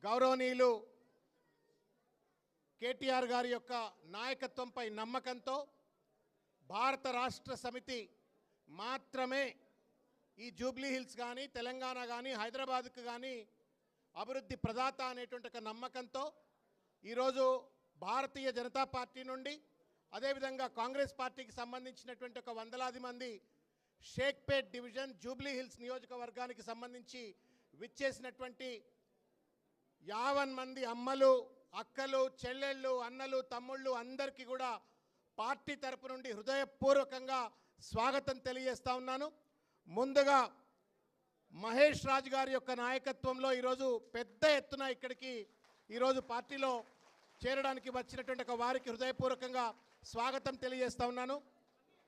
గౌరవనీయులు కేటీఆర్ గారి యొక్క నాయకత్వంపై నమ్మకంతో భారత రాష్ట్ర సమితి మాత్రమే ఈ జూబ్లీ హిల్స్ కానీ తెలంగాణ కానీ హైదరాబాద్కు కానీ అభివృద్ధి ప్రదాత అనేటువంటి ఒక నమ్మకంతో ఈరోజు భారతీయ జనతా పార్టీ నుండి అదేవిధంగా కాంగ్రెస్ పార్టీకి సంబంధించినటువంటి ఒక వందలాది మంది షేక్పేట్ డివిజన్ జూబ్లీ హిల్స్ నియోజకవర్గానికి సంబంధించి విచ్చేసినటువంటి 50 మంది అమ్మలు అక్కలు చెల్లెళ్ళు అన్నలు తమ్ముళ్ళు అందరికీ కూడా పార్టీ తరపు నుండి హృదయపూర్వకంగా స్వాగతం తెలియజేస్తా ఉన్నాను. ముందుగా మహేష్ రాజ్ గారి యొక్క నాయకత్వంలో ఈరోజు పెద్ద ఎత్తున ఇక్కడికి ఈరోజు పార్టీలో చేరడానికి వచ్చినటువంటి ఒక వారికి హృదయపూర్వకంగా స్వాగతం తెలియజేస్తా ఉన్నాను.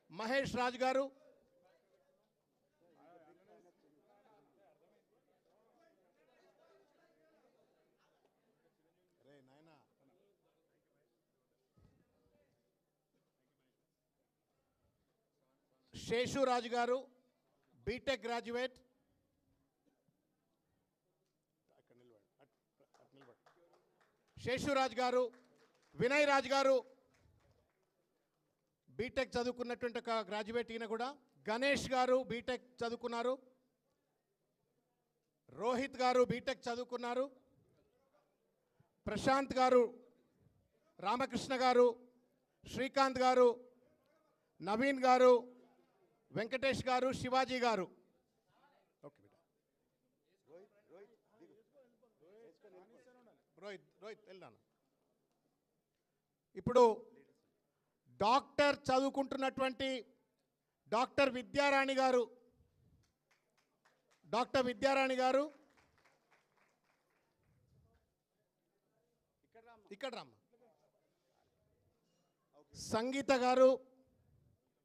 మహేష్ రాజ్ గారు శేషు రాజు గారు బీటెక్ గ్రాడ్యుయేట్, శేషురాజ్ గారు, వినయ్ రాజ్ గారు బీటెక్ చదువుకున్నటువంటి ఒక గ్రాడ్యుయేట్, ఈయన కూడా. గణేష్ గారు బీటెక్ చదువుకున్నారు. రోహిత్ గారు బీటెక్ చదువుకున్నారు. ప్రశాంత్ గారు, రామకృష్ణ గారు, శ్రీకాంత్ గారు, నవీన్ గారు, వెంకటేష్ గారు, శివాజీ గారు. ఓకే రోహిత్ వెళ్ళాను. ఇప్పుడు డాక్టర్ చదువుకుంటున్నటువంటి డాక్టర్ విద్యారాణి గారు, ఇక్కడ రామ్మ. సంగీత గారు,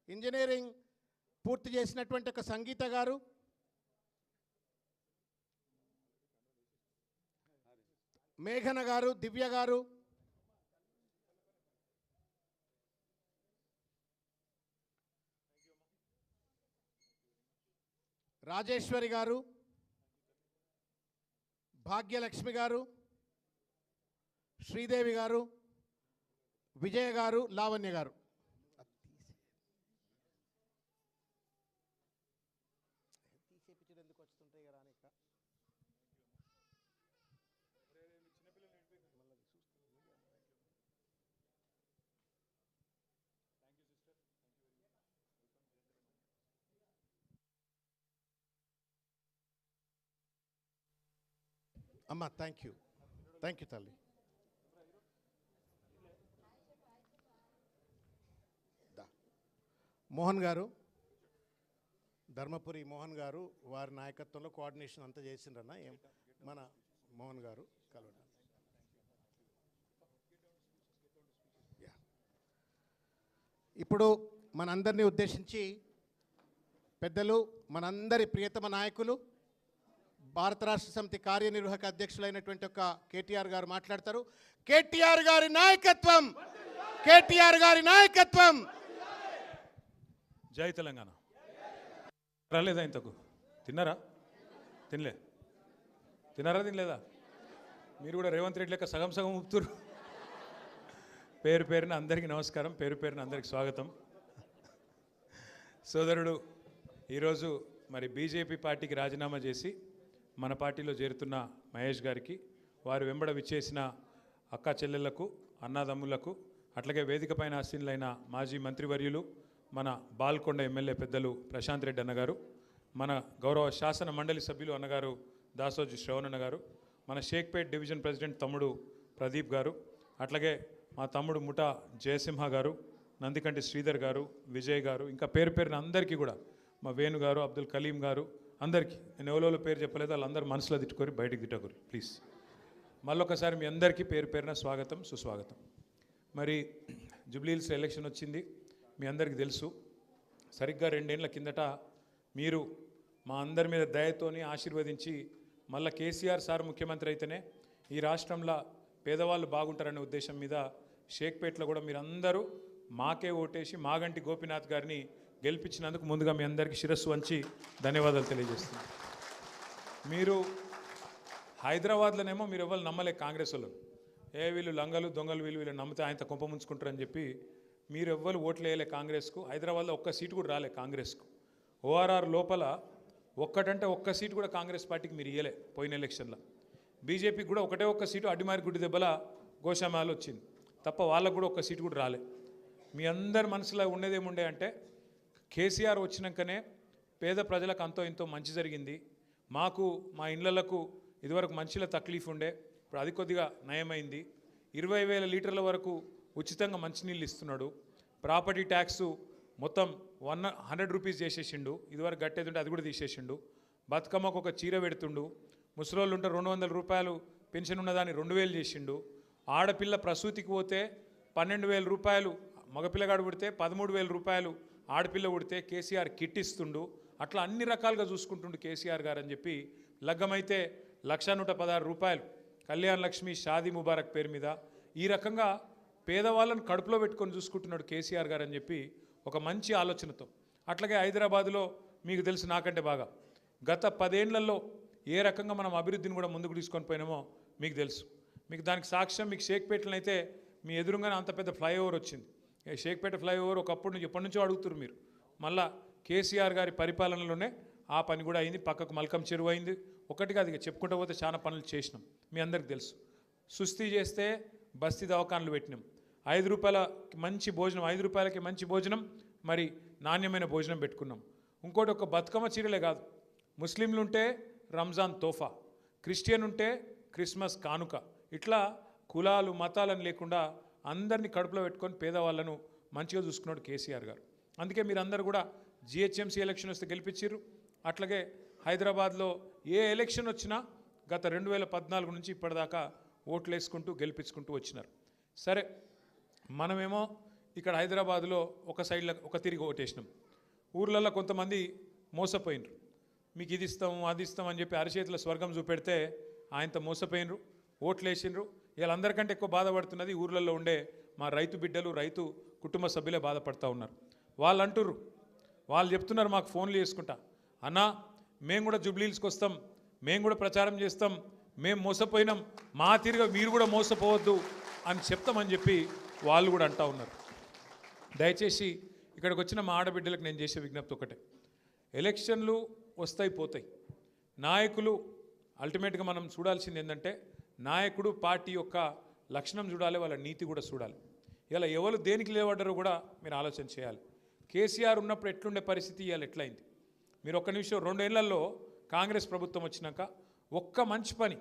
ఇంజనీరింగ్ పూర్తి చేసినటువంటి ఒక సంగీత గారు. మేఘన గారు, దివ్య గారు, రాజేశ్వరి గారు, భాగ్యలక్ష్మి గారు, శ్రీదేవి గారు, విజయ గారు, లావణ్య గారు. అమ్మా థ్యాంక్ యూ తల్లి. మోహన్ గారు, ధర్మపురి మోహన్ గారు, వారి నాయకత్వంలో కోఆర్డినేషన్ అంతా చేసిండ్రన్న. మన మోహన్ గారు కలవడం. ఇప్పుడు మనందరినీ ఉద్దేశించి పెద్దలు, మనందరి ప్రియతమ నాయకులు, భారత రాష్ట్ర సమితి కార్యనిర్వాహక అధ్యక్షులైనటువంటి ఒక కేటీఆర్ గారు మాట్లాడతారు. కేటీఆర్ గారి నాయకత్వం, కేటీఆర్ గారి నాయకత్వం. జై తెలంగాణ. రాలేదా ఇంతకు? తిన్నారా? తినలేదా? మీరు కూడా రేవంత్ రెడ్డి లెక్క సగం సగం ఊపుతురు. పేరు పేరున అందరికీ నమస్కారం, పేరు పేరున అందరికీ స్వాగతం. సోదరుడు ఈరోజు మరి బీజేపీ పార్టీకి రాజీనామా చేసి మన పార్టీలో చేరుతున్న మహేష్ గారికి, వారు వెంబడ విచ్చేసిన అక్క చెల్లెళ్లకు, అన్నాదమ్ములకు, అట్లాగే వేదిక పైన ఆసీనులైన మాజీ మంత్రివర్యులు, మన బాల్కొండ ఎమ్మెల్యే పెద్దలు ప్రశాంత్ రెడ్డి అన్నగారు, మన గౌరవ శాసన మండలి సభ్యులు అన్నగారు దాసోజు శ్రవణ్ గారు, మన షేక్పేట్ డివిజన్ ప్రెసిడెంట్ తమ్ముడు ప్రదీప్ గారు, అట్లాగే మా తమ్ముడు ముఠా జయసింహ గారు, నందికంటి శ్రీధర్ గారు, విజయ్ గారు, ఇంకా పేరు పేరున అందరికీ కూడా, మా వేణు గారు, అబ్దుల్ కలీం గారు, అందరికీ నేను ఎవరో పేరు చెప్పలేదు, వాళ్ళందరూ మనసులో తిట్టుకొని బయటికి తిట్టకూరు ప్లీజ్. మళ్ళొకసారి మీ అందరికీ పేరు పేరున స్వాగతం, సుస్వాగతం. మరి జూబ్లీ హిల్స్ ఎలక్షన్ వచ్చింది, మీ అందరికీ తెలుసు. సరిగ్గా 2 ఏళ్ల కిందట మీరు మా అందరి మీద దయతోని ఆశీర్వదించి మళ్ళీ కేసీఆర్ సార్ ముఖ్యమంత్రి అయితేనే ఈ రాష్ట్రంలో పేదవాళ్ళు బాగుంటారనే ఉద్దేశం మీద షేక్పేట్లో కూడా మీరందరూ మాకే ఓటేసి మాగంటి గోపీనాథ్ గారిని గెలిపించినందుకు ముందుగా మీ అందరికీ శిరస్సు వంచి ధన్యవాదాలు తెలియజేస్తున్నాను. మీరు హైదరాబాద్లోనేమో మీరు ఎవరు నమ్మలే కాంగ్రెస్ వాళ్ళు, వీళ్ళు లంగలు దొంగలు వీళ్ళు నమ్మితే ఆయనతో కుంప ముంచుకుంటారని చెప్పి మీరు ఎవ్వరు ఓట్లు వేయలే కాంగ్రెస్కు. హైదరాబాద్లో ఒక్క సీటు కూడా రాలే కాంగ్రెస్కు. ఓఆర్ఆర్ లోపల ఒక్కటంటే ఒక్క సీటు కూడా కాంగ్రెస్ పార్టీకి మీరు ఇయ్యలే పోయిన ఎలక్షన్లో. బీజేపీకి కూడా ఒకటే ఒక్క సీటు అడ్డిమారి గుడ్డి దెబ్బల గోషామాలు వచ్చింది తప్ప వాళ్ళకు కూడా ఒక్క సీటు కూడా రాలే. మీ అందరి మనసులో ఉండేదేముండే అంటే కేసీఆర్ వచ్చినాకనే పేద ప్రజలకు అంతో ఇంతో మంచి జరిగింది, మాకు మా ఇళ్లకు ఇదివరకు మంచిలో తక్లీఫ్ ఉండే, ఇప్పుడు అది కొద్దిగా నయమైంది, 20,000 లీటర్ల వరకు ఉచితంగా మంచినీళ్ళు ఇస్తున్నాడు, ప్రాపర్టీ ట్యాక్స్ మొత్తం 100 రూపీస్ చేసేసిండు, ఇదివరకు గట్టేది ఉంటే అది కూడా తీసేసిండు, బతుకమ్మకు ఒక చీర పెడుతుండు, ముసలోళ్ళు ఉంటే 200 రూపాయలు పెన్షన్ ఉన్నదాన్ని 2,000 చేసిండు, ఆడపిల్ల ప్రసూతికి పోతే 12,000 రూపాయలు, మగపిల్లగాడు పుడితే 13,000 రూపాయలు ఆడపిల్ల పుడితే కేసీఆర్ కిట్ ఇస్తుండు. అట్లా అన్ని రకాలుగా చూసుకుంటుండు కేసీఆర్ గారు అని చెప్పి లగ్గమైతే 1,116 రూపాయలు కళ్యాణ్ లక్ష్మి షాదీ ముబారక్ పేరు మీద ఈ రకంగా పేదవాళ్ళను కడుపులో పెట్టుకొని చూసుకుంటున్నాడు కేసీఆర్ గారు అని చెప్పి ఒక మంచి ఆలోచనతో. అట్లాగే హైదరాబాదులో మీకు తెలుసు నాకంటే బాగా గత 10 ఏళ్లలో ఏ రకంగా మనం అభివృద్ధిని కూడా ముందుకు తీసుకొని పోయినామో మీకు తెలుసు. మీకు దానికి సాక్ష్యం మీకు షేక్పేటలో అయితే మీ ఎదురుగానే అంత పెద్ద ఫ్లైఓవర్ వచ్చింది. షేక్పేట ఫ్లైఓవర్ ఒకప్పుడు ఎప్పటి నుంచో అడుగుతున్నారు మీరు, మళ్ళా కేసీఆర్ గారి పరిపాలనలోనే ఆ పని కూడా అయింది. పక్కకు మల్కం చెరువు అయింది. ఒకటిగా అది చెప్పుకుంటూ పోతే చాలా పనులు చేసినాం, మీ అందరికి తెలుసు. సుస్థి చేస్తే బస్తీ దవాఖానలు పెట్టినాం, 5 రూపాయలకి మంచి భోజనం, 5 రూపాయలకి మంచి భోజనం, మరి నాణ్యమైన భోజనం పెట్టుకున్నాం. ఇంకోటి ఒక బతుకమ్మ చీరలే కాదు, ముస్లింలు ఉంటే రంజాన్ తోఫా, క్రిస్టియన్ ఉంటే క్రిస్మస్ కానుక, ఇట్లా కులాలు మతాలను లేకుండా అందరినీ కడుపులో పెట్టుకొని పేదవాళ్ళను మంచిగా చూసుకున్నాడు కేసీఆర్ గారు. అందుకే మీరు అందరూ కూడా జిహెచ్ఎంసీ ఎలక్షన్ వస్తే గెలిపించారు. అట్లాగే హైదరాబాద్లో ఏ ఎలక్షన్ వచ్చినా గత 2014 నుంచి ఇప్పటిదాకా ఓట్లు వేసుకుంటూ గెలిపించుకుంటూ వచ్చినారు. సరే, మనమేమో ఇక్కడ హైదరాబాద్లో ఒక సైడ్లో ఒక తిరిగి ఓటేసినాం. ఊర్లలో కొంతమంది మోసపోయినరు, మీకు ఇది ఇస్తాం అది ఇస్తాం అని చెప్పి అరిచేతుల స్వర్గం చూపెడితే ఆయనతో మోసపోయినరు, ఓట్లు వేసినరు. వీళ్ళందరికంటే ఎక్కువ బాధపడుతున్నది ఊర్లలో ఉండే మా రైతు బిడ్డలు, రైతు కుటుంబ సభ్యులే బాధపడుతూ ఉన్నారు. వాళ్ళు అంటుర్రు, వాళ్ళు చెప్తున్నారు మాకు ఫోన్లు చేసుకుంటా, అన్నా మేము కూడా జూబ్లీహిల్స్కి వస్తాం, మేము కూడా ప్రచారం చేస్తాం, మేము మోసపోయినాం, మా తిరిగి మీరు కూడా మోసపోవద్దు అని చెప్తామని చెప్పి వాళ్ళు కూడా అంటూ ఉన్నారు. దయచేసి ఇక్కడికి వచ్చిన మా ఆడబిడ్డలకు నేను చేసే విజ్ఞప్తి ఒకటే, ఎలక్షన్లు వస్తాయి పోతాయి, నాయకులు అల్టిమేట్గా మనం చూడాల్సింది ఏంటంటే నాయకుడు పార్టీ యొక్క లక్షణం చూడాలి, వాళ్ళ నీతి కూడా చూడాలి. ఇలా ఎవరు దేనికి లేవడ్డారో కూడా మీరు ఆలోచన చేయాలి. కేసీఆర్ ఉన్నప్పుడు ఎట్లుండే పరిస్థితి ఇవాళ ఎట్లయింది మీరు ఒక్క నిమిషం. 2 ఏళ్లలో కాంగ్రెస్ ప్రభుత్వం వచ్చినాక ఒక్క మంచి పని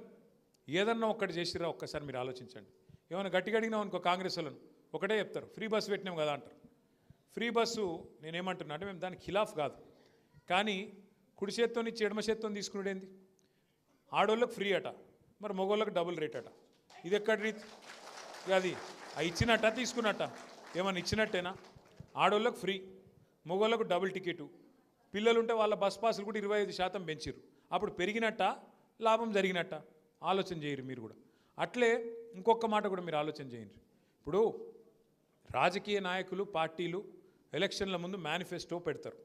ఏదన్నా ఒక్కటి చేసిరా ఒక్కసారి మీరు ఆలోచించండి. ఏమైనా గట్టిగా అడిగినాం అనుకో కాంగ్రెస్ వాళ్ళను ఒకటే చెప్తారు, ఫ్రీ బస్సు పెట్టినాం కదా అంటారు. ఫ్రీ బస్సు నేనేమంటున్నా అంటే మేము దానికి ఖిలాఫ్ కాదు, కానీ కుడి చేత్తో నుంచి ఎడమ చేత్తో తీసుకునేది ఆడోళ్ళకి ఫ్రీ అట, మరి మగోళ్ళకి డబుల్ రేట్ అట. ఇది ఎక్కడి రీతి? అది ఇచ్చినట్ట తీసుకున్నట్ట? ఏమన్నా ఇచ్చినట్టేనా? ఆడోళ్ళకు ఫ్రీ, మగోళ్ళకు డబుల్ టికెటు, పిల్లలుంటే వాళ్ళ బస్ పాసులు కూడా 25% పెంచారు. అప్పుడు పెరిగినట్ట లాభం జరిగినట్ట? ఆలోచన చేయరు మీరు కూడా. అట్లే ఇంకొక మాట కూడా మీరు ఆలోచన చేయండి. ఇప్పుడు రాజకీయ నాయకులు పార్టీలు ఎలక్షన్ల ముందు మేనిఫెస్టో పెడతారు.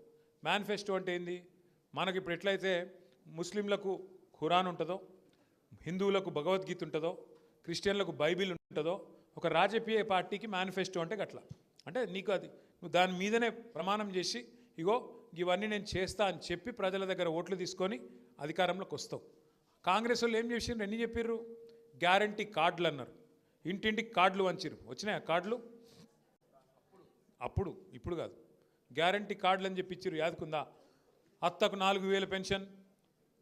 మేనిఫెస్టో అంటే ఏంది? మనకి ఇప్పుడు ఎట్లయితే ముస్లింలకు ఖురాన్ ఉంటుందో, హిందువులకు భగవద్గీత ఉంటుందో, క్రిస్టియన్లకు బైబిల్ ఉంటుందో, ఒక రాజకీయ పార్టీకి మేనిఫెస్టో అంటే గట్ల. అంటే నీకు అది నువ్వు దాని మీదనే ప్రమాణం చేసి ఇగో ఇవన్నీ నేను చేస్తా అని చెప్పి ప్రజల దగ్గర ఓట్లు తీసుకొని అధికారంలోకి వస్తావు. కాంగ్రెస్ వాళ్ళు ఏం చేసిండ్రు? ఎన్ని చెప్పిర్రు? గ్యారంటీ కార్డులు అన్నారు, ఇంటింటికి కార్డులు వంచిరు. వచ్చినాయి ఆ కార్డులు? అప్పుడు ఇప్పుడు కాదు, గ్యారంటీ కార్డులు అని చెప్పి ఇచ్చిర్రు. యాదుకుందా? అత్తకు 4,000 పెన్షన్,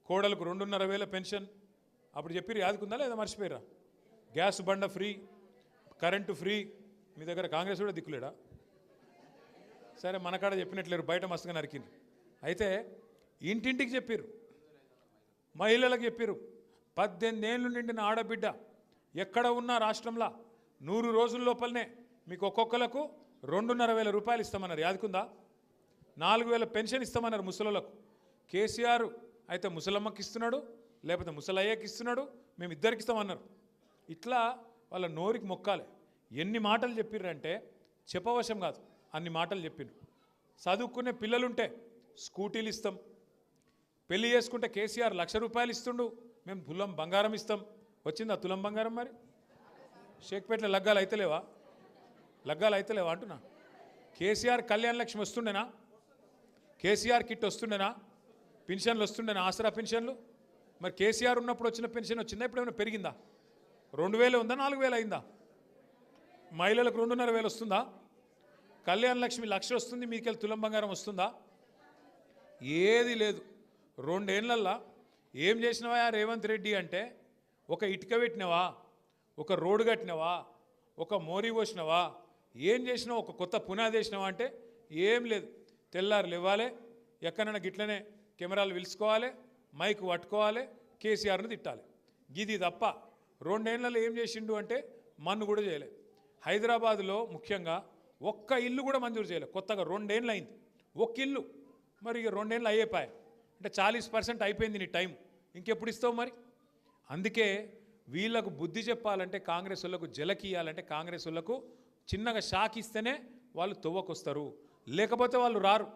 కోడలకు 2,500 పెన్షన్ అప్పుడు చెప్పిర్రు. యాదుకుందా లేదా మర్చిపోయారా? గ్యాస్ బండ ఫ్రీ, కరెంటు ఫ్రీ. మీ దగ్గర కాంగ్రెస్ కూడా దిక్కులేడా? సరే, మన కాడ చెప్పినట్లేరు, బయట మస్తుగా నరికింది. అయితే ఇంటింటికి చెప్పారు, మహిళలకు చెప్పారు. 18 ఏళ్ళు నిండిన ఆడబిడ్డ ఎక్కడ ఉన్నా రాష్ట్రంలో 100 రోజుల లోపలనే మీకు ఒక్కొక్కలకు 2,500 రూపాయలు ఇస్తామన్నారు. యాదుకుందా? 4,000 పెన్షన్ ఇస్తామన్నారు ముసలోళ్ళకు. కేసీఆర్ అయితే ముసలమ్మకి ఇస్తున్నాడు, లేకపోతే ముసలయ్యకి ఇస్తున్నాడు, మేము ఇద్దరికి ఇస్తామన్నారు. ఇట్లా వాళ్ళ నోరికి మొక్కాలి. ఎన్ని మాటలు చెప్పిర్రంటే చెప్పవశం కాదు, అన్ని మాటలు చెప్పిండ్రు. చదువుకునే పిల్లలుంటే స్కూటీలు ఇస్తాం, పెళ్లి చేసుకుంటే కేసీఆర్ 1,00,000 రూపాయలు ఇస్తుండు, మేము తులం బంగారం ఇస్తాం. వచ్చిందా తులం బంగారం? మరి షేక్పేటలో లగ్గాలు అయితలేవా? లగ్గాలు అయితలేవా అంటున్నా. కేసీఆర్ కళ్యాణ లక్ష్మి వస్తుండేనా? కేసీఆర్ కిట్ వస్తుండేనా? పెన్షన్లు వస్తుండేనా? ఆసరా పెన్షన్లు. మరి కేసీఆర్ ఉన్నప్పుడు వచ్చిన పెన్షన్ వచ్చిందా? ఇప్పుడు ఏమైనా పెరిగిందా? 2000 ఉందా? 4000 అయిందా? మహిళలకు 2500 వస్తుందా? కళ్యాణ లక్ష్మి 1,00,000 వస్తుంది, మీకెళ్ళి తులం బంగారం వస్తుందా? ఏది లేదు. 2 ఏళ్లల్లా ఏం చేసినవా రేవంత్ రెడ్డి అంటే, ఒక ఇటుక పెట్టినవా, ఒక రోడ్డు కట్టినవా, ఒక మోరీ పోసినవా, ఏం చేసినావు? ఒక కొత్త పునాది వేసినవా అంటే ఏం లేదు. తెల్లారులు ఇవ్వాలి, ఎక్కడైనా గిట్లనే కెమెరాలు పిలుచుకోవాలి, మైక్ పట్టుకోవాలి, కేసీఆర్ని తిట్టాలి. గిది తప్ప 2 ఏళ్లలో ఏం చేసిండు అంటే మన్ను కూడా చేయలేదు. హైదరాబాదులో ముఖ్యంగా ఒక్క ఇల్లు కూడా మంజూరు చేయలేదు. కొత్తగా 2 ఏళ్ళు అయింది ఒక్క ఇల్లు. మరి ఇక 2 ఏళ్ళు అయ్యేపాయి అంటే 40% అయిపోయింది నీ టైం. ఇంకెప్పుడు ఇస్తావు మరి? అందుకే వీళ్ళకు బుద్ధి చెప్పాలంటే, కాంగ్రెస్ వాళ్ళకు జలకియాలంటే, కాంగ్రెస్ వాళ్ళకు చిన్నగా షాక్ ఇస్తేనే వాళ్ళు తొవ్వకొస్తారు. లేకపోతే వాళ్ళు రారు.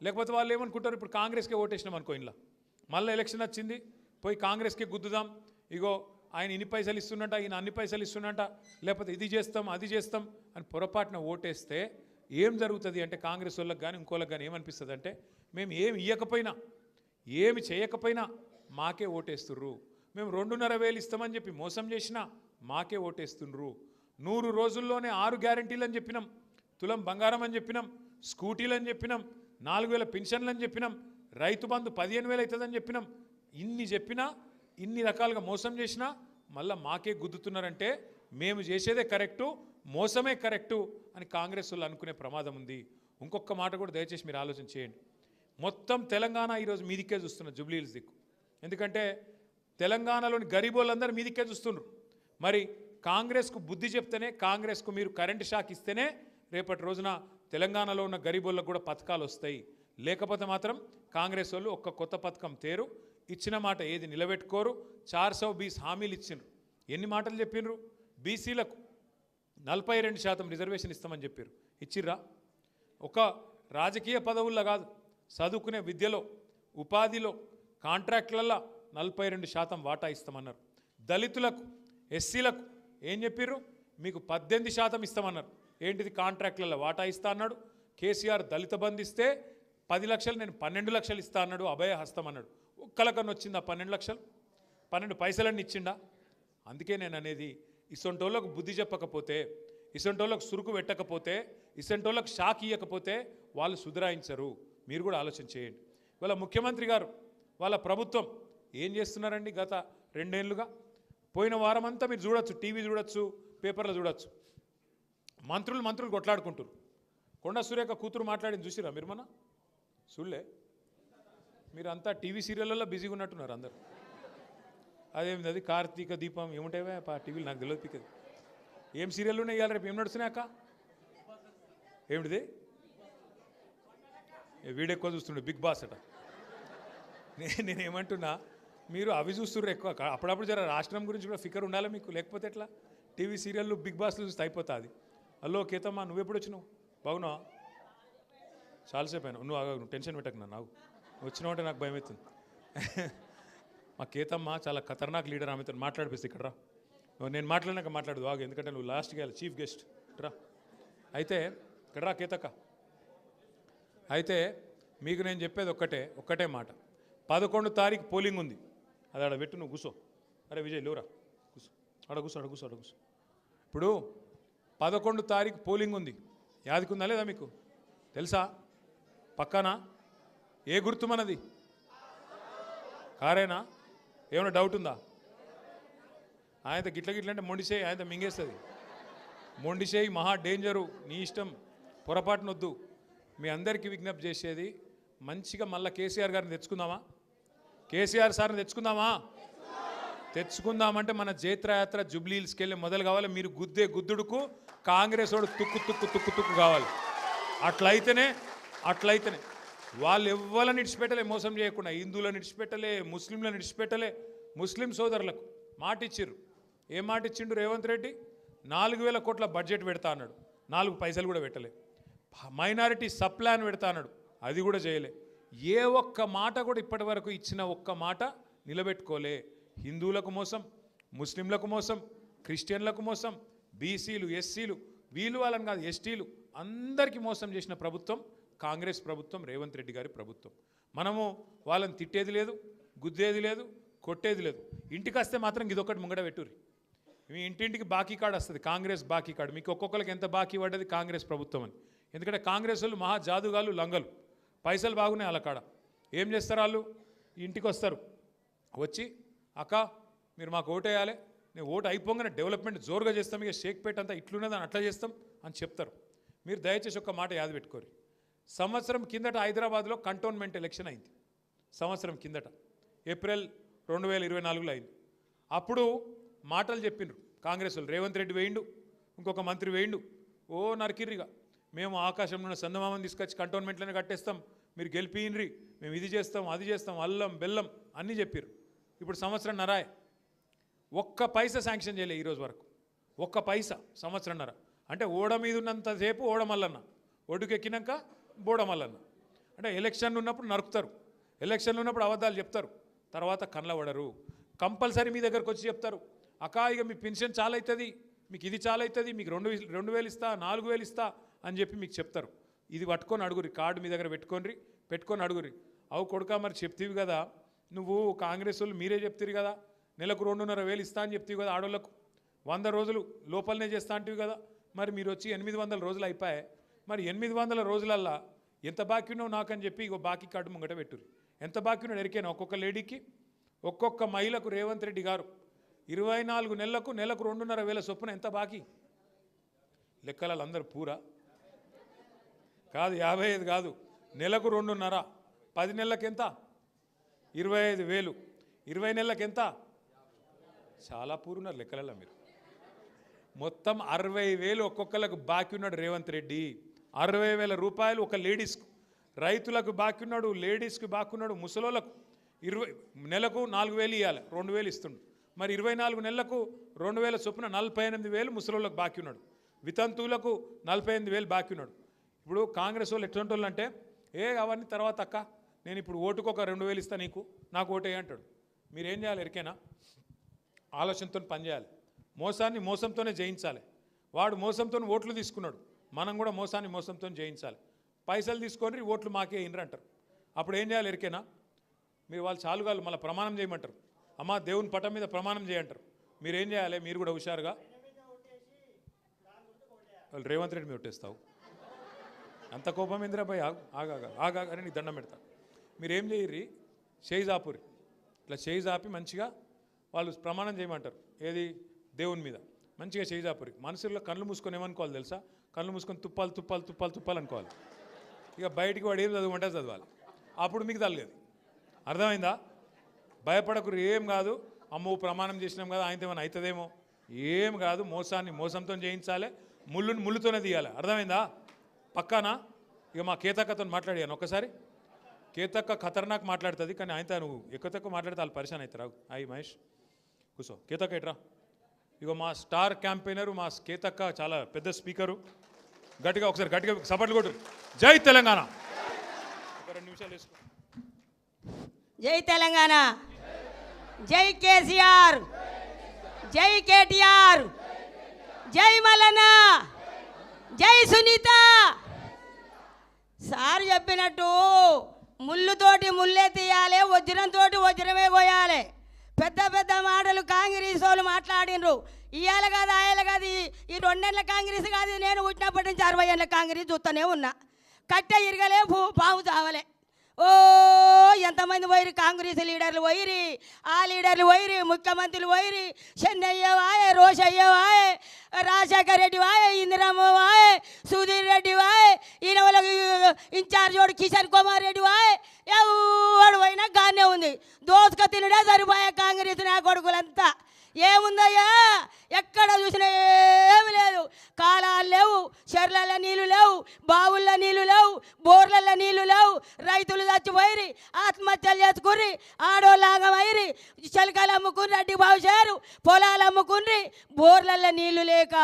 లేకపోతే వాళ్ళు ఏమనుకుంటారు, ఇప్పుడు కాంగ్రెస్కే ఓటేసినాం అనుకో, ఇంట్లో మళ్ళీ ఎలక్షన్ వచ్చింది, పోయి కాంగ్రెస్కే గుద్దుదాం, ఇగో ఆయన ఇన్ని పైసలు ఇస్తున్నట్ట, ఈయన అన్ని పైసలు ఇస్తున్నట్ట, లేకపోతే ఇది చేస్తాం అది చేస్తాం అని పొరపాటున ఓటేస్తే ఏం జరుగుతుంది అంటే, కాంగ్రెస్ వాళ్ళకి కానీ ఇంకోళ్ళకి కానీ ఏమనిపిస్తుంది అంటే, మేము ఏమి ఇవ్వకపోయినా ఏమి చేయకపోయినా మాకే ఓటేస్తుర్రు. మేము 2,500 ఇస్తామని చెప్పి మోసం చేసినా మాకే ఓటేస్తుండ్రు. 100 రోజుల్లోనే 6 గ్యారంటీలు అని చెప్పినాం, తులం బంగారం అని చెప్పినాం, స్కూటీలు అని చెప్పినాం, 4,000 పెన్షన్లు అని చెప్పినాం, రైతు బంధు 15,000 అవుతుందని చెప్పినాం. ఇన్ని చెప్పినా, ఇన్ని రకాలుగా మోసం చేసినా మళ్ళీ మాకే గుద్దుతున్నారంటే మేము చేసేదే కరెక్టు, మోసమే కరెక్టు అని కాంగ్రెస్ వాళ్ళు అనుకునే ప్రమాదం ఉంది. ఇంకొక మాట కూడా దయచేసి మీరు ఆలోచన చేయండి. మొత్తం తెలంగాణ ఈరోజు మీదికే చూస్తున్న జూబ్లీ హిల్స్ దిక్కు. ఎందుకంటే తెలంగాణలోని గరీబోళ్ళందరూ మీదికే చూస్తున్నారు. మరి కాంగ్రెస్కు బుద్ధి చెప్తేనే, కాంగ్రెస్కు మీరు కరెంటు షాక్ ఇస్తేనే రేపటి రోజున తెలంగాణలో ఉన్న గరీబోళ్ళకు కూడా పథకాలు వస్తాయి. లేకపోతే మాత్రం కాంగ్రెస్ వాళ్ళు ఒక్క కొత్త పథకం తేరు, ఇచ్చిన మాట ఏది నిలబెట్టుకోరు. 420 హామీలు ఇచ్చిండ్రు. ఎన్ని మాటలు చెప్పిండ్రు? బీసీలకు 42% రిజర్వేషన్ ఇస్తామని చెప్పారు. ఇచ్చిర్రా? ఒక రాజకీయ పదవుల్లో కాదు, చదువుకునే విద్యలో, ఉపాధిలో, కాంట్రాక్ట్లల్లో 42% వాటా ఇస్తామన్నారు. దళితులకు, ఎస్సీలకు ఏం చెప్పారు? మీకు 18% ఇస్తామన్నారు. ఏంటిది? కాంట్రాక్ట్లలో వాటా ఇస్తా అన్నాడు. కేసీఆర్ దళిత బంధు ఇస్తే 10 లక్షలు, నేను 12 లక్షలు ఇస్తా అన్నాడు. అభయ హస్తం అన్నాడు. ఒక్కలకన్నా వచ్చిందా 12 లక్షలు? 12 పైసలన్నీ ఇచ్చిండా? అందుకే నేను అనేది, ఇసొంటోళ్ళకు బుద్ధి చెప్పకపోతే, ఇసొంటోళ్ళకు సురుకు పెట్టకపోతే, ఇసొంటోళ్ళకు షాక్ ఇవ్వకపోతే వాళ్ళు సుధరాయించరు. మీరు కూడా ఆలోచన చేయండి. వాళ్ళ ముఖ్యమంత్రి గారు, వాళ్ళ ప్రభుత్వం ఏం చేస్తున్నారండి గత 2 ఏళ్ళుగా? పోయిన వారం అంతా మీరు చూడొచ్చు, టీవీ చూడొచ్చు, పేపర్లో చూడొచ్చు, మంత్రులు కొట్లాడుకుంటారు. కొండా సురేఖ కూతురు మాట్లాడింది చూసిరా మీరు? మన చూడలే? మీరంతా టీవీ సీరియళ్ళల్లో బిజీగా ఉన్నట్టున్నారు అందరు. అదేమిది అది కార్తీక దీపం ఏముంటావే టీవీలు? నాకు తెలియదు పిక్కది. ఏం సీరియల్ ఉన్నాయి ఇవాళ? రేపు ఏం నడుస్తున్నాయక్క? ఏమిటిది? వీడు ఎక్కువ చూస్తుండే, బిగ్ బాస్ అట. నేనేమంటున్నా, మీరు అవి చూస్తుర్రు ఎక్కువ. అప్పుడప్పుడు జర రాష్ట్రం గురించి కూడా ఫికర్ ఉండాలి మీకు, లేకపోతే ఎట్లా? టీవీ సీరియళ్ళు, బిగ్ బాస్లు చూస్తే అయిపోతుంది. హలో కేతమ్మా, నువ్వెప్పుడు వచ్చినావు? బాగున్నావా? చాలాసేపు అయినా. నువ్వు టెన్షన్ పెట్టకు, నాకు వచ్చినావు అంటే నాకు భయం అవుతుంది. మా కేతమ్మ చాలా ఖతర్నాక్ లీడర్, ఆమెతో మాట్లాడిపిస్తే ఇక్కడ రా. నేను మాట్లాడినాక మాట్లాడదు ఆగు, ఎందుకంటే నువ్వు లాస్ట్కి వెళ్ళి చీఫ్ గెస్ట్ రా. అయితే ఇక్కడ రా కేతక్క. అయితే మీకు నేను చెప్పేది ఒక్కటే మాట. 11 తారీఖు పోలింగ్ ఉంది. అది ఆడ పెట్టు, నువ్వు కూర్చో. అరే విజయ్ లేవురా, కూర్చో. ఆడ కూర్చో. ఇప్పుడు 11 తారీఖు పోలింగ్ ఉంది. యాదికుందా లేదా మీకు? తెలుసా? పక్కానా? ఏ గుర్తు మనది? కారేనా? ఏమైనా డౌట్ ఉందా? ఆయన గిట్ల అంటే మొండిసేయి, ఆయన మింగేస్తుంది. మొండిసేయి మహా డేంజరు. నీ ఇష్టం, పొరపాటునొద్దు. మీ అందరికీ విజ్ఞప్తి చేసేది, మంచిగా మళ్ళీ కేసీఆర్ గారిని తెచ్చుకుందామా? కేసీఆర్ సార్ని తెచ్చుకుందామంటే మన జైత్రయాత్ర జూబ్లీ హిల్స్కి వెళ్ళి మొదలు కావాలి. మీరు గుద్దుడుకు కాంగ్రెస్ వాడు తుక్కు కావాలి. అట్లయితేనే వాళ్ళు ఎవ్వరని విడిచిపెట్టలే, మోసం చేయకుండా. హిందువులను విడిచిపెట్టలే, ముస్లింలను విడిచిపెట్టలే. ముస్లిం సోదరులకు మాట ఇచ్చిర్రు. ఏం మాట ఇచ్చిండు రేవంత్ రెడ్డి? 4,000 కోట్ల బడ్జెట్ పెడతా అన్నాడు. 4 పైసలు కూడా పెట్టలే. మైనారిటీ సబ్ ప్లాన్ పెడతా అన్నాడు, అది కూడా చేయలే. ఏ ఒక్క మాట కూడా ఇప్పటి వరకు ఇచ్చిన ఒక్క మాట నిలబెట్టుకోలే. హిందువులకు మోసం, ముస్లింలకు మోసం, క్రిస్టియన్లకు మోసం, బీసీలు, ఎస్సీలు, వీళ్ళు వాళ్ళని కాదు ఎస్టీలు అందరికీ మోసం చేసిన ప్రభుత్వం కాంగ్రెస్ ప్రభుత్వం, రేవంత్ రెడ్డి గారి ప్రభుత్వం. మనము వాళ్ళని తిట్టేది లేదు, గుద్దేది లేదు, కొట్టేది లేదు. ఇంటికి వస్తే మాత్రం ఇదొకటి ముంగడ పెట్టుర్రి. మీ ఇంటింటికి బాకీ కార్డు వస్తుంది, కాంగ్రెస్ బాకీ కార్డు. మీకు ఒక్కొక్కరికి ఎంత బాకీ పడ్డది కాంగ్రెస్ ప్రభుత్వం అని. ఎందుకంటే కాంగ్రెస్ వాళ్ళు మహా జాదుగాలు, లంగలు, పైసలు బాగున్నాయి వాళ్ళ కాడ. ఏం చేస్తారు వాళ్ళు? ఇంటికి వస్తారు, వచ్చి అక్క మీరు మాకు ఓటు వేయాలి, నేను ఓటు అయిపోగానే డెవలప్మెంట్ జోరుగా చేస్తాం, ఇక షేక్పేట అంతా ఇట్లున్నదని అట్లా చేస్తాం అని చెప్తారు. మీరు దయచేసి ఒక మాట యాద పెట్టుకోరు. సంవత్సరం కిందట హైదరాబాద్లో కంటోన్మెంట్ ఎలక్షన్ అయింది. సంవత్సరం కిందట ఏప్రిల్ 2024లో అయింది. అప్పుడు మాటలు చెప్పిండ్రు కాంగ్రెస్ వాళ్ళు. రేవంత్ రెడ్డి వేయిండు, ఇంకొక మంత్రి వేయిండు, ఓ నరికిర్రిగా మేము ఆకాశంలో ఉన్న చందమామని తీసుకొచ్చి కంటోన్మెంట్లోనే కట్టేస్తాం, మీరు గెలిపిన్రి, మేము ఇది చేస్తాం అది చేస్తాం, అల్లం బెల్లం అన్నీ చెప్పారు. ఇప్పుడు సంవత్సరం నరాయ్ ఒక్క పైసా శాంక్షన్ చేయలే ఈరోజు వరకు, ఒక్క పైసా సంవత్సరంన్నర. అంటే ఓడ మీద ఉన్నంతసేపు ఓడమల్లన్న, ఒడ్డుకెక్కినాక బోడమల్లన్న. అంటే ఎలక్షన్లు ఉన్నప్పుడు నరుకుతారు, ఎలక్షన్లు ఉన్నప్పుడు అబద్ధాలు చెప్తారు, తర్వాత కళ్ళబడరు. కంపల్సరీ మీ దగ్గరకు వచ్చి చెప్తారు, అక్క ఇక మీ పెన్షన్ చాలా అవుతుంది, మీకు ఇది చాలా అవుతుంది, మీకు 2,000 ఇస్తా, 4,000 ఇస్తా అని చెప్పి మీకు చెప్తారు. ఇది పట్టుకొని అడుగురి, కార్డు మీ దగ్గర పెట్టుకొని అడుగురి. అవు కొడుకా మరి చెప్తీవి కదా నువ్వు, కాంగ్రెస్ వాళ్ళు మీరే చెప్తారు కదా నెలకు 2,500 ఇస్తా అని చెప్తీవి కదా ఆడోళ్ళకు, 100 రోజులు లోపలనే చేస్తా అంటివి కదా, మరి మీరు వచ్చి 800 రోజులు అయిపోయాయి, మరి 800 రోజులల్లా ఎంత బాకీ ఉన్నావు నాకని చెప్పి ఇగో బాకీ కార్డు ముంగట పెట్టుర్రి. ఎంత బాకీ ఉన్నాడు ఎరికైనా ఒక్కొక్క లేడీకి, ఒక్కొక్క మహిళకు రేవంత్ రెడ్డి గారు 24 నెలలకు నెలకు 2,500 చొప్పున ఎంత బాకీ? లెక్కలు అందరూ పూరా కాదు, 55 కాదు, నెలకు 2,500, 10 నెలలకు ఎంత? 25,000, 20 నెలలకు ఎంత? చాలా పూరున్నారు లెక్కలలో మీరు. మొత్తం 60,000 ఒక్కొక్కరికి బాకీ ఉన్నాడు రేవంత్ రెడ్డి. 60,000 రూపాయలు ఒక లేడీస్కు, రైతులకు బాకీ ఉన్నాడు, లేడీస్కి బాకీ ఉన్నాడు, ముసలోళ్ళకు నెలకు 4,000 ఇవ్వాలి, 2,000 ఇస్తుండు. మరి 24 నెలలకు 2,000 చొప్పున 48,000 ముసలోళ్ళకు బాకీ ఉన్నాడు, వితంతువులకు 48,000 బాకీ ఉన్నాడు. ఇప్పుడు కాంగ్రెస్ వాళ్ళు ఎటువంటి వాళ్ళు అంటే, అవన్నీ తర్వాత అక్క నేను ఇప్పుడు ఓటుకు ఒక 2,000 ఇస్తా నీకు, నాకు ఓటే అంటాడు. మీరేం చేయాలి ఎరికైనా? ఆలోచనతో పనిచేయాలి. మోసాన్ని మోసంతోనే జయించాలి. వాడు మోసంతో ఓట్లు తీసుకున్నాడు, మనం కూడా మోసాన్ని మోసంతో జయించాలి. పైసలు తీసుకొని ఓట్లు మాకే ఇన్రు అంటారు. అప్పుడు ఏం చేయాలి ఎరికైనా? మీరు వాళ్ళు చాలుగాలు మళ్ళీ ప్రమాణం చేయమంటారు, అమ్మ దేవుని పటం మీద ప్రమాణం చేయంటారు. మీరేం చేయాలి? మీరు కూడా హుషారుగా వాళ్ళు రేవంత్ రెడ్డి మీద ఒట్టేస్తావు, అంత కోపం ఏందిరాబాయ్? ఆగా అని నీకు దండం పెడతా. మీరేం చేయర్రి, చేయి జాపురి, ఇట్లా చేయి జాపి మంచిగా వాళ్ళు ప్రమాణం చేయమంటారు. ఏది? దేవుని మీద మంచిగా చేయి జాపురి. మనసులో కళ్ళు మూసుకొని ఏమనుకోవాలి తెలుసా? కళ్ళు మూసుకొని తుప్పాలు అనుకోవాలి. ఇక బయటికి వాడు ఏం చదవమంటే చదవాలి, అప్పుడు మీకు తగ్గలేదు. అర్థమైందా? భయపడకు, ఏం కాదు. అమ్మో ప్రమాణం చేసినాం కదా ఆయనతో ఏమైనా అవుతుందేమో, ఏం కాదు. మోసాన్ని మోసంతో చేయించాలి, ముళ్ళుని ముళ్ళుతోనే తీయాలి. అర్థమైందా? పక్కానా? ఇక మా కేతక్కతో మాట్లాడాను ఒకసారి. కేతక్క ఖతర్నాక్ మాట్లాడుతుంది, కానీ ఆయనతో నువ్వు ఎక్కువ తక్కువ మాట్లాడితే వాళ్ళు పరిశాన్ అవుతారు. అయ్యి మహేష్ కూర్చో, కేతక్క ఎట్రా. ఇక మా స్టార్ క్యాంపెయినరు మా కేతక్క, చాలా పెద్ద స్పీకరు. గట్టిగా ఒకసారి గట్టిగా సపోర్ట్లు కొట్టు. జై తెలంగాణ. ఒక 2 నిమిషాలు వేసుకో. జై తెలంగాణ, జై కేసీఆర్, జై కేటీఆర్, జై మల్లన్న, జై సునీత. సార్ చెప్పినట్టు ముళ్ళుతోటి ముళ్ళే తీయాలి, వజ్రంతో వజ్రమే కోయాలి. పెద్ద పెద్ద మాటలు కాంగ్రెస్ వాళ్ళు మాట్లాడినరు. ఇవాళ కాదు ఆయన కాదు, ఈ 2 నెలల కాంగ్రెస్ కాదు, నేను పుట్టినప్పటి నుంచి 60 ఏళ్ళ కాంగ్రెస్ చూస్తూనే ఉన్నా. కట్టె ఇరగలే, పాము చావలే. ఓ ఎంతమంది పోయిరి, కాంగ్రెస్ లీడర్లు పోయిరి, ఆ లీడర్లు పోయిరి, ముఖ్యమంత్రులు పోయిరి, చెన్నయ్య వాయే, రోషయ్య వాయే, రాజశేఖర రెడ్డి వాయే, ఇందిరమ్మ వాయే, సుధీర్ రెడ్డి వాయే, ఈయన వాళ్ళకి ఇన్ఛార్జ్ వాడు కిషన్ కుమార్ రెడ్డి వాయే. ఎవడు పోయినా గానే ఉంది, దోసుక తినడే సరిపోయా కాంగ్రెస్ నా కొడుకులంతా. ఏముందయ్యా? ఎక్కడ చూసినా ఏమి లేదు. కాలాలు లేవు, చెర్లలో నీళ్ళు లేవు, బావుల్లో నీళ్ళు లేవు, బోర్లలో నీళ్లు లేవు, రైతులు చచ్చిపోయి ఆత్మహత్యలు చేసుకుని ఆడోళ్ళాగమైరి, చిలకలు అమ్ముకుని అడ్డికి బావుశారు, పొలాలు అమ్ముకుని బోర్లలో నీళ్లు లేక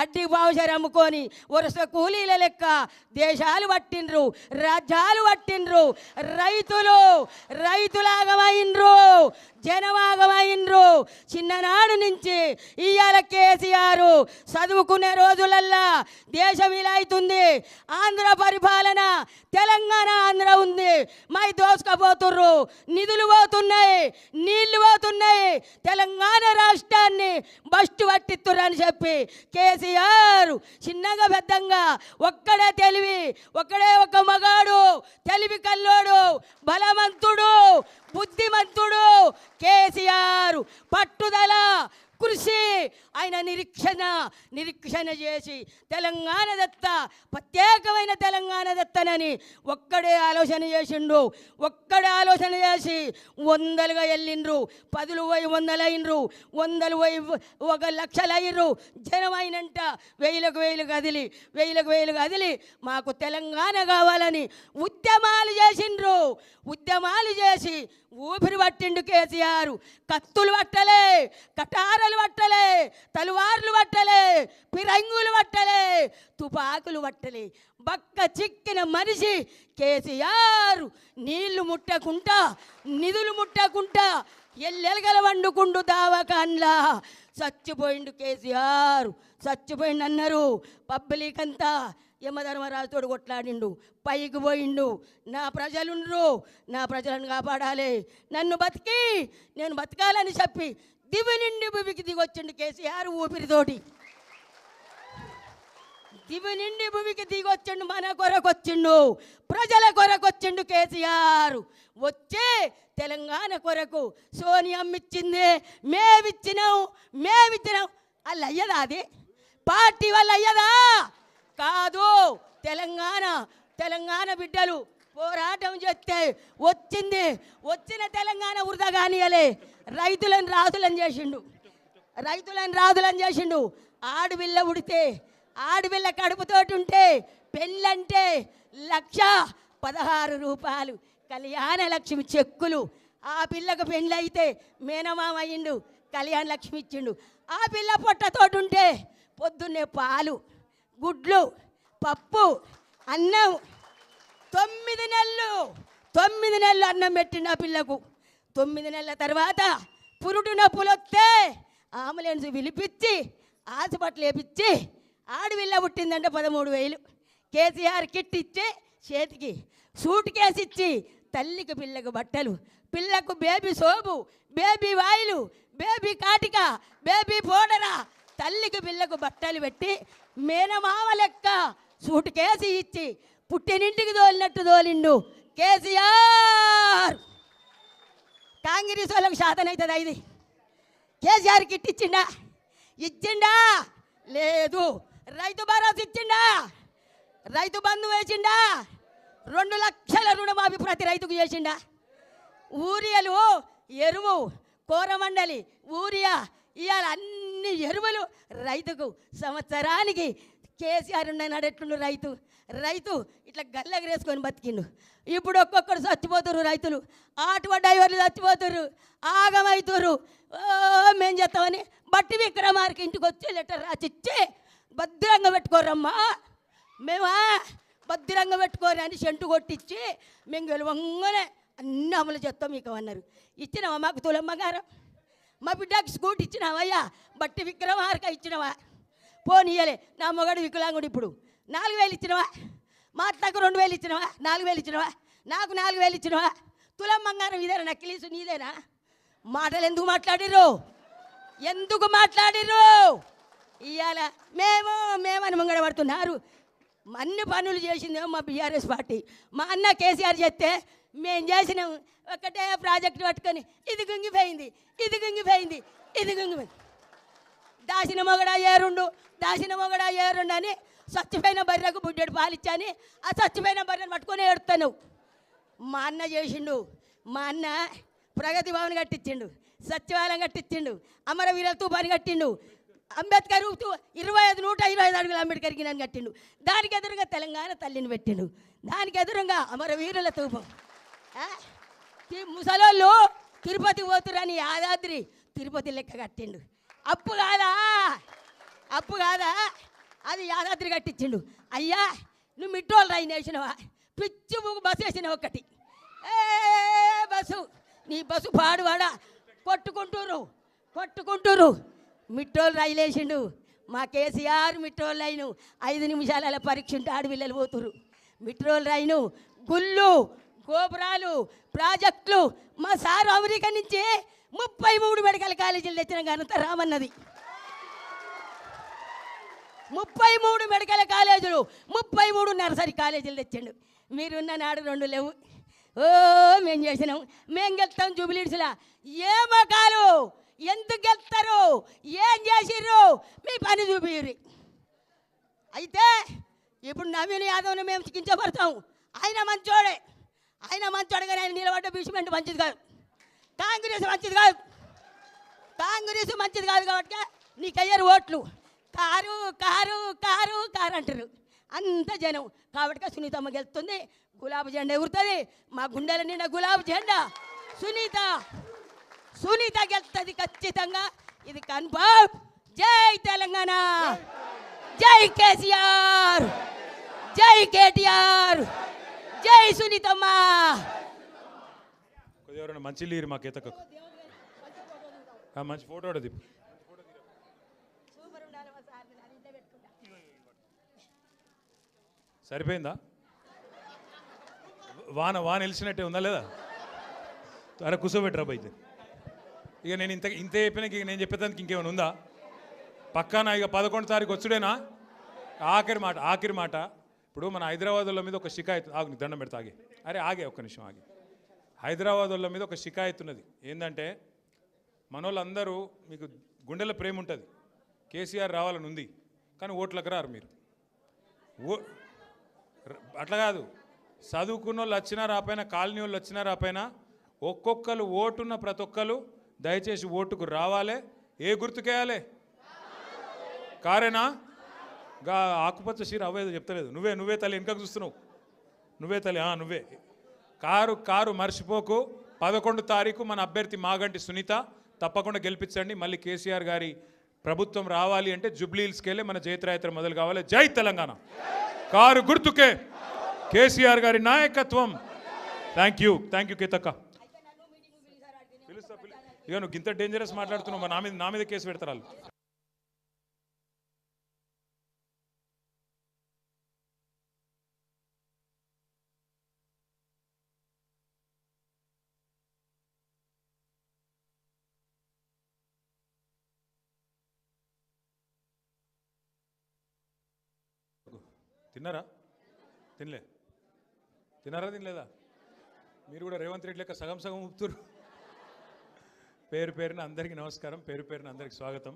అడ్డికి బావుశారు అమ్ముకొని వరుస కూలీల లెక్క దేశాలు పట్టిండ్రు, రాజ్యాలు పట్టిండ్రు, రైతులాగమైండ్రు, జనమాగమైండ్రు. చిన్ననాడు నుంచి ఇవాళ కేసీఆర్ చదువుకునే రోజులల్లా దేశం ఇలా అవుతుంది, ఆంధ్ర పరిపాలన, తెలంగాణ ఆంధ్ర ఉంది, మై దోసుకపోతుర్రు, నిధులు పోతున్నాయి, నీళ్లు పోతున్నాయి, తెలంగాణ రాష్ట్రాన్ని బస్టు పట్టిస్తుర్రు అని చెప్పి కేసీఆర్ చిన్నగా పెద్దంగా ఒక్కడే తెలివి, ఒక్కడే ఒక మగాడు, తెలివి కల్లోడు, బలవంతుడు, బుద్ధిమంతుడు కేసీఆర్. పట్టుదల, కృషి, ఆయన నిరీక్షణ చేసి తెలంగాణ దత్త, ప్రత్యేకమైన తెలంగాణ దత్తనని ఒక్కడే ఆలోచన చేసిండు. ఒక్కడే ఆలోచన చేసి వందలుగా వెళ్ళిండ్రు, 10లు పోయి 100 అయినరు, 100లు పోయి 1 లక్షలు అయ్యిండ్రు. జనమైనంట 1000కు 1000 కదిలి మాకు తెలంగాణ కావాలని ఉద్యమాలు చేసిండ్రు. ఉద్యమాలు చేసి ఊపిరి పట్టిండు కేసీఆర్. కత్తులు పట్టలే, కటారలు పట్టలే, తలువార్లు పట్టలే, పిరంగులు పట్టలే, తుపాకులు పట్టలే. బక్క చిక్కిన మనిషి కేసీఆర్. నీళ్లు ముట్టకుంటా, నిధులు ముట్టకుంటా ఎల్లెలగల వండుకుండు దావకాన్లా చచ్చిపోయిండు కేసీఆర్. చచ్చిపోయిండు అన్నారు పబ్లిక్ అంతా. యమధర్మరాజుతోడు కొట్లాడిండు, పైకి పోయిండు. నా ప్రజలుండ్రు, నా ప్రజలను కాపాడాలి, నేను బతకాలని చెప్పి దివి నిండి భూమికి దిగొచ్చిండు కేసీఆర్ ఊపిరితోటి. దివి నిండి భూమికి దిగొచ్చిండు, మన కొరకు వచ్చిండు, ప్రజల కొరకు వచ్చిండు కేసీఆర్. వచ్చే తెలంగాణ కొరకు సోనియమ్మ ఇచ్చింది, మేమిచ్చినాం. వాళ్ళు అయ్యదా? అది పార్టీ వాళ్ళు అయ్యదా? కాదు. తెలంగాణ బిడ్డలు పోరాటం చేస్తే వచ్చిన తెలంగాణ వృధా కానియలే. రైతులను రాజులను చేసిండు. ఆడపిల్ల ఉడితే, ఆడపిల్ల కడుపుతోటి ఉంటే పెళ్ళంటే 1,16 రూపాయలు కళ్యాణ లక్ష్మి చెక్కులు. ఆ పిల్లకు పెళ్ళైతే మేనమామ అయ్యిండు, కళ్యాణ లక్ష్మి ఇచ్చిండు. ఆ పిల్ల పొట్టతోటి ఉంటే పొద్దున్నే పాలు, గుడ్లు, పప్పు, అన్నం. 9 నెలలు అన్నం పెట్టిండు ఆ పిల్లకు. 9 నెలల తర్వాత పురుడు నొప్పులు వస్తే అంబులెన్స్ పిలిపించి హాస్పిటల్ వేపించి ఆడపిల్ల పుట్టిందంటే 13,000 కేసీఆర్ కిట్ ఇచ్చి చేతికి సూట్ కేసు ఇచ్చి తల్లికి పిల్లకు బట్టలు, పిల్లకు baby soap, baby oil, baby కాటిక, బేబీ పౌడరా, తల్లికి పిల్లకు బట్టలు పెట్టి మేనమామ లెక్క సూట్ కేసు ఇచ్చి పుట్టినింటికి తోలినట్టు తోలిండు కేసీఆర్. కాంగ్రెస్ వాళ్ళకు శాతం అవుతుందా ఇది? కేసీఆర్ కిట్ ఇచ్చిండా? లేదు. రైతు భరోసా ఇచ్చిండా? రైతు బంధు వేసిండా? 2 లక్షల రుణమాఫీ ప్రతి రైతుకు చేసిండా? ఊరియాలు, ఎరువు, కోరమండలి, ఊరియా, ఇవాళ అన్ని ఎరువులు రైతుకు సంవత్సరానికి కేసీఆర్ నడెట్లుండు. రైతు ఇట్లా గల్లెగరేసుకొని బతికిండు. ఇప్పుడు ఒక్కొక్కరు చచ్చిపోతున్నారు రైతులు, ఆటో డ్రైవర్లు చచ్చిపోతున్నారు, ఆగమవుతున్నారు. మేం చేస్తామని బట్టి విక్రమార్కి ఇంటికి వచ్చి లెటర్ రాసిచ్చి భద్రంగా పెట్టుకోరమ్మా, మేమా భద్రంగా పెట్టుకోరు అని సెంటు కొట్టించి మేము గెలవంగానే అన్ని అమలు చేస్తాం మీకు అన్నారు. ఇచ్చినావా మాకు తులమ్మగారు? మా బిడ్డకి స్కూటీ ఇచ్చినావయ్యా? బట్టి విక్రమార్క ఇచ్చినవా? పోనీయలే. నా మొగడు వికలాంగుడు. ఇప్పుడు 4,000 ఇచ్చినవా? మా అత్తకు 2,000 ఇచ్చినవా? 4,000 ఇచ్చినవా? నాకు 4,000 ఇచ్చినవా? తులం బంగారం ఇదేనా? నక్కిలీసు నీదేనా? మాటలు ఎందుకు మాట్లాడిర్రు? ఇవాళ మేమని ముంగడ పడుతున్నారు. అన్ని పనులు చేసిందేమో మా బీఆర్ఎస్ పార్టీ. మా అన్న కేసీఆర్ చేస్తే మేము చేసినాం ఒకటే ప్రాజెక్టు పట్టుకొని ఇది గుంగిపోయింది. దాసిన మొగడా ఏరుండు అని చచ్చిపోయిన బర్రెకు బుడ్డెడు పాలిచ్చాని ఆ చచ్చిపోయిన బర్రెను పట్టుకొని ఏడుతాను. మా అన్న చేసిండు. మా అన్న ప్రగతి భవన్ కట్టించిండు, సచివాలయం కట్టించిండు, అమరవీర తుఫాను కట్టిండు, అంబేద్కర్ 125 అడుగులు అంబేద్కర్కి నన్ను కట్టిండు. దానికి ఎదురుగా తెలంగాణ తల్లిని పెట్టిండు. దానికి ఎదురుగా అమరవీరుల తూపం. ముసలోళ్ళు తిరుపతి పోతురని యాదాద్రి తిరుపతి లెక్క కట్టిండు. అప్పు కాదా, అప్పు కాదా, అది యాదాద్రి కట్టించిండు. అయ్యా నువ్వు మిట్టోళ్ళు రైన్ వేసినవా, పిచ్చి బస్సు వేసినావు ఒకటి. బస్సు నీ బస్సు పాడువాడా, కొట్టుకుంటూరు. మిట్టోళ్ళు రైలు వేసిండు. మా కేసీఆర్ మిట్రోల్ రైను 5 నిమిషాల పరీక్ష ఉంటే ఆడపిల్లలు పోతురు. మిట్రోల్ రైను, గుళ్ళు, గోపురాలు, ప్రాజెక్టులు. మా సారు అమెరికా నుంచి 33 మెడికల్ కాలేజీలు తెచ్చిన ఘనత రామన్నది. 33 మెడికల్ కాలేజీలు, 33 నర్సరీ కాలేజీలు తెచ్చిండు. మీరున్న నాడు 2 లేవు. మేము చేసినాం, మేము గెలుస్తాం జూబిలీడ్స్లా. ఏ మొఖాలు, ఎందుకు గెలుస్తారు, ఏం చేసిర్రు, మీ పని చూపిర్రు. అయితే ఇప్పుడు నవీన్ యాదవ్ని మేము కించపడతాం. ఆయన మంచోడే కానీ ఆయన నిలబడ్డ బీచ్మెంట్ మంచిది కాదు. కాంగ్రెస్ మంచిది కాదు కాబట్టి నీకు అయ్యారు ఓట్లు. కారు అంటారు అంత జనం. కాబట్టి సునీతమ్మ గెలుస్తుంది, గులాబీ జెండా ఎగురుతుంది. మా గుండెల నిండా గులాబీ జెండా. సునీత గెలుస్తుంది ఖచ్చితంగా, ఇది కన్ఫర్మ్. జై తెలంగాణ, జై కేసీఆర్, జై కేటీఆర్, జై సునీతమ్మ. కొద్దిగా మంచి లీరు మా కేతకు మంచి ఫోటో అది సరిపోయిందా? వాన వెలిసినట్టే ఉందా లేదా? అరే కూర్చోబెట్టరా అయితే. ఇక నేను ఇంత చెప్పినాక ఇక నేను చెప్పేదానికి ఇంకేమైనా ఉందా? పక్కానా ఇక 11వ తారీఖు వచ్చుడేనా? ఆఖరి మాట. ఇప్పుడు మన హైదరాబాద్ వాళ్ళ మీద ఒక షికాయత్, నీకు దండం పెడతా ఆగే ఒక్క నిమిషం ఆగి. హైదరాబాద్ వాళ్ళ మీద ఒక షికాయత్ ఉన్నది. ఏంటంటే మనోళ్ళందరూ మీకు గుండెల ప్రేమ ఉంటుంది, కేసీఆర్ రావాలని ఉంది, కానీ ఓట్లకు రారు మీరు. అట్లా కాదు, చదువుకున్న వాళ్ళు వచ్చినా రాపోయినా, కాలనీ వాళ్ళు వచ్చినా రాపోయినా, ఒక్కొక్కరు ఓటున్న ప్రతి ఒక్కరు దయచేసి ఓటుకు రావాలి. ఏ గుర్తుకేయాలి? కారేనా? గా ఆకుపచ్చ చీర అవ్వేదో చెప్తలేదు. నువ్వే తల్లి వెనకకు చూస్తున్నావు. నువ్వే తల్లి, నువ్వే. కారు మర్చిపోకు. 11వ తారీఖు మన అభ్యర్థి మాగంటి సునీత తప్పకుండా గెలిపించండి. మళ్ళీ కేసీఆర్ గారి ప్రభుత్వం రావాలి అంటే జూబ్లీ హిల్స్కి వెళ్ళి మన జయత్రయాత్ర మొదలు కావాలి. జై తెలంగాణ. కారు గుర్తుకే కేసీఆర్ గారి నాయకత్వం. థ్యాంక్ యూ కేతక్క. ఇక నువ్వు ఇంత డేంజరస్ మాట్లాడుతున్నావు, నా మీద కేసు పెడతారు వాళ్ళు. తిన్నారా తినలేదా? మీరు కూడా రేవంత్ రెడ్డి లెక్క సగం ఊపుతురు. పేరున అందరికీ నమస్కారం, పేరున అందరికీ స్వాగతం.